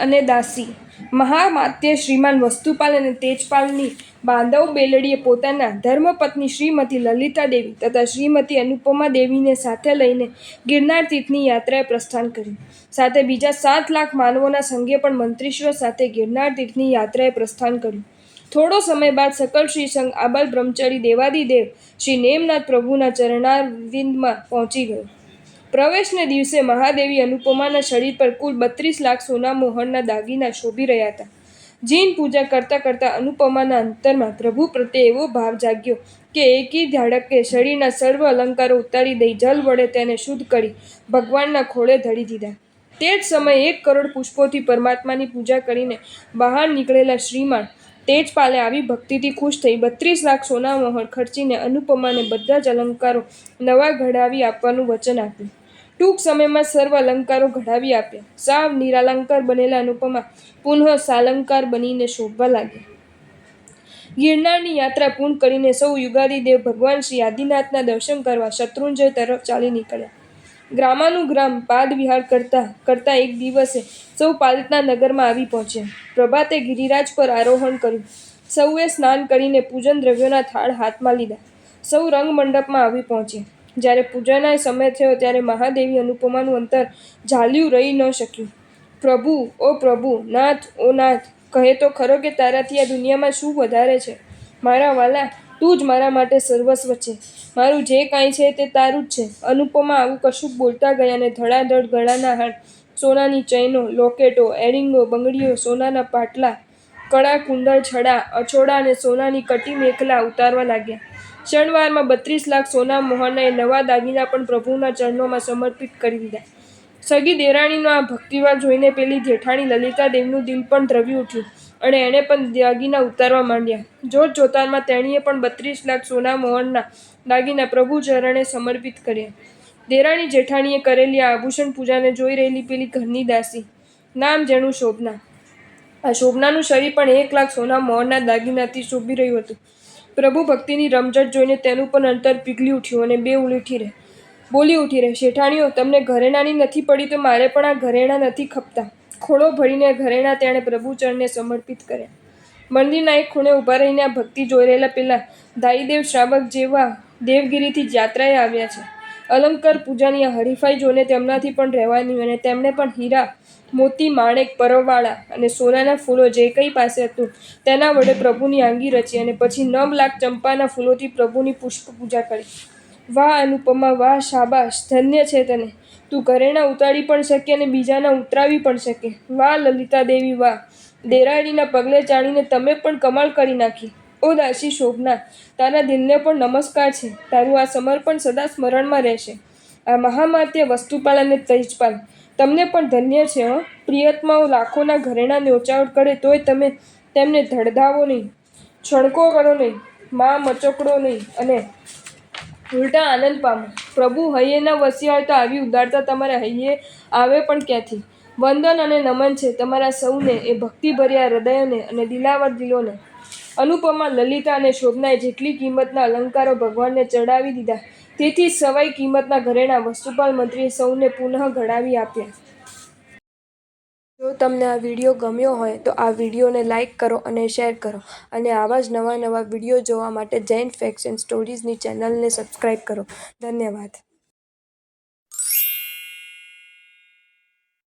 અને દાસી મહામાત્ય શ્રીમાન વસ્તુપાલ અને તેજપાલની બાંધવ બેલડીએ પોતાના ધર્મપત્ની શ્રીમતી લલિતા દેવી તથા શ્રીમતી અનુપમા દેવીને સાથે લઈને ગિરનાર તીર્થની યાત્રાએ પ્રસ્થાન કર્યું. સાથે બીજા 7 લાખ માનવોના સંઘે પણ મંત્રીશ્રીઓ સાથે ગિરનાર તીર્થની યાત્રાએ પ્રસ્થાન કર્યું. થોડો સમય બાદ સકલ શ્રી સંઘ આબાલ બ્રહ્મચારી દેવાદિદેવ શ્રી નેમનાથ પ્રભુના ચરણારવિંદમાં પહોંચી ગયો. પ્રવેશને દિવસે મહાદેવી અનુપમાના શરીર પર કુલ 32 લાખ સોના મોહરના દાગીના શોભી રહ્યા હતા. જીન પૂજા કરતાં કરતાં અનુપમાના અંતરમાં પ્રભુ પ્રત્યે એવો ભાવ જાગ્યો કે એકી ઝાટકે શરીરના સર્વ અલંકારો ઉતારી દઈ જલ વડે તેને શુદ્ધ કરી ભગવાનના ખોળે ધરી દીધા. તે જ સમયે 1 કરોડ પુષ્પોથી પરમાત્માની પૂજા કરીને બહાર નીકળેલા શ્રીમાન તેજપાલે આવી ભક્તિથી ખુશ થઈ 32 લાખ સોના મોહર ખર્ચીને અનુપમાને બધા જ અલંકારો નવા ઘડાવી આપવાનું વચન આપ્યું. ટૂંક સમયમાં સર્વ અલંકારો ઘડાવી આપ્યા. સાવ નિરાલંકાર બનેલા અનુપમા પુનઃ સાલંકાર બનીને શોભવા લાગ્યા. ગિરનારની યાત્રા પૂર્ણ કરીને સૌ યુગાદિદેવ ભગવાન શ્રી આદિનાથના દર્શન કરવા શત્રુંજય તરફ ચાલી નીકળ્યા. ગ્રામાનુગ્રામ પાદવિહાર કરતા એક દિવસે સૌ પાલિતના નગરમાં આવી પહોંચ્યા. પ્રભાતે ગિરિરાજ પર આરોહણ કર્યું. સૌએ સ્નાન કરીને પૂજન દ્રવ્યોના થાળ હાથમાં લીધા. સૌ રંગમંડપમાં આવી પહોંચ્યા. જ્યારે પૂજાના સમય થયો ત્યારે મહાદેવી અનુપમાનું અંતર ઝાલ્યું રહી ન શક્યું. પ્રભુ, ઓ પ્રભુ, નાથ, ઓ નાથ, કહે તો ખરો કે તારાથી આ દુનિયામાં શું વધારે છે? મારા વાલા, તું જ મારા માટે સર્વસ્વ છે. મારું જે કાંઈ છે તે તારું જ છે. અનુપમા આવું કશુંક બોલતા ગયા અને ધડાધડ ગળાના હાર, સોનાની ચૈનો, લોકેટો, એરિંગો, બંગડીઓ, સોનાના પાટલા, કડા, કુંડળ, છડા, અછોડા અને સોનાની કટી મેખલા ઉતારવા લાગ્યા. ક્ષણવારમાં 32 લાખ સોના મોહરના એ નવા દાગીના પણ પ્રભુના ચરણોમાં સમર્પિત કરી દીધા. સગી દેરાણીનો આ ભક્તિભાવ જોઈને પેલી જેઠાણી લલિતા દેવીનું દિલ પણ દ્રવી ઉઠ્યું અને એણે પણ દાગીના ઉતારવા માંડ્યા. જોતજોતારમાં તેણીએ પણ 32 લાખ સોના મોહરના દાગીના પ્રભુ ચરણે સમર્પિત કર્યા. દેરાણી જેઠાણીએ કરેલી આ આભૂષણ પૂજાને જોઈ રહેલી પેલી ઘરની દાસી, નામ જેનું શોભના. આ શોભનાનું શરીર પણ 1 લાખ સોના મોહરના દાગીનાથી શોભી રહ્યું હતું. પ્રભુ ભક્તિની રમઝટ જોઈને તેનું પણ અંતર પીગળી ઉઠ્યું અને બોલી ઉઠી રહી, શેઠાણીઓ, તમને ઘરેણાંની નથી પડી તો મારે પણ આ ઘરેણાં નથી ખપતા. ખોળો ભરીને ઘરેણાં તેણે પ્રભુ ચરણે સમર્પિત કર્યા. મંદિરના એક ખૂણે ઊભા રહીને આ ભક્તિ જોઈ રહેલા પેલા દાયદેવ શ્રાવક જેવા દેવગિરીથી યાત્રાએ આવ્યા છે. અલંકાર પૂજાની આ હરીફાઈ જોઈને તેમનાથી પણ રહેવાય નહીં અને તેમણે પણ હીરા, મોતી, માણેક, પરવાળા અને સોનાના ફૂલો જે કંઈ પાસે હતું તેના વડે પ્રભુની આંગી રચી અને પછી 9 લાખ ચંપાના ફૂલોથી પ્રભુની પુષ્પ પૂજા કરી. વાહ અનુપમા, વાહ, શાબાશ, ધન્ય છે તને. તું ઘરેણાં ઉતારી પણ શકે અને બીજાના ઉતરાવી પણ શકે. વાહ લલિતા દેવી, વાહ. દેરાણીના પગલે ચાલીને તમે પણ કમાલ કરી નાખી. ઓ દાસી શોભના, તારા દિલને પણ નમસ્કાર છે. તારું આ સમર્પણ સદા સ્મરણમાં રહેશે. આ મહામાત્ય વસ્તુપાલ અને તેજપાલ, તમને પણ ધન્ય છે હો. પ્રિયતમાઓ લાખોના ઘરેણાં ન્યોચાવટ કરે તોય તમે તેમને ધડધાવો નહીં, છણકો કરો નહીં, માં મચોકડો નહીં અને ઉલટા આનંદ પામો. પ્રભુ હૈયે ન વસ્યા હોય તો આવી ઉદારતા તમારા હૈયે આવે પણ ક્યાંથી? વંદન અને નમન છે તમારા સૌને, એ ભક્તિભર્યા હૃદયોને અને દિલાવર દિલોને. અનુપમા, લલિતા અને શોભનાએ જેટલી કિંમતના અલંકારો ભગવાનને ચડાવી દીધા તેથી સવાઈ કિંમતના ઘરેણાં વસ્તુપાલ મંત્રીએ સૌને પુનઃ ઘડાવી આપ્યા. જો તમને આ વિડીયો ગમ્યો હોય તો આ વિડીયોને લાઇક કરો અને શેર કરો અને આવા જ નવા વિડીયો જોવા માટે જૈન ફેક્ટ્સ એન્ડ સ્ટોરીઝની ચેનલને સબસ્ક્રાઈબ કરો. ધન્યવાદ.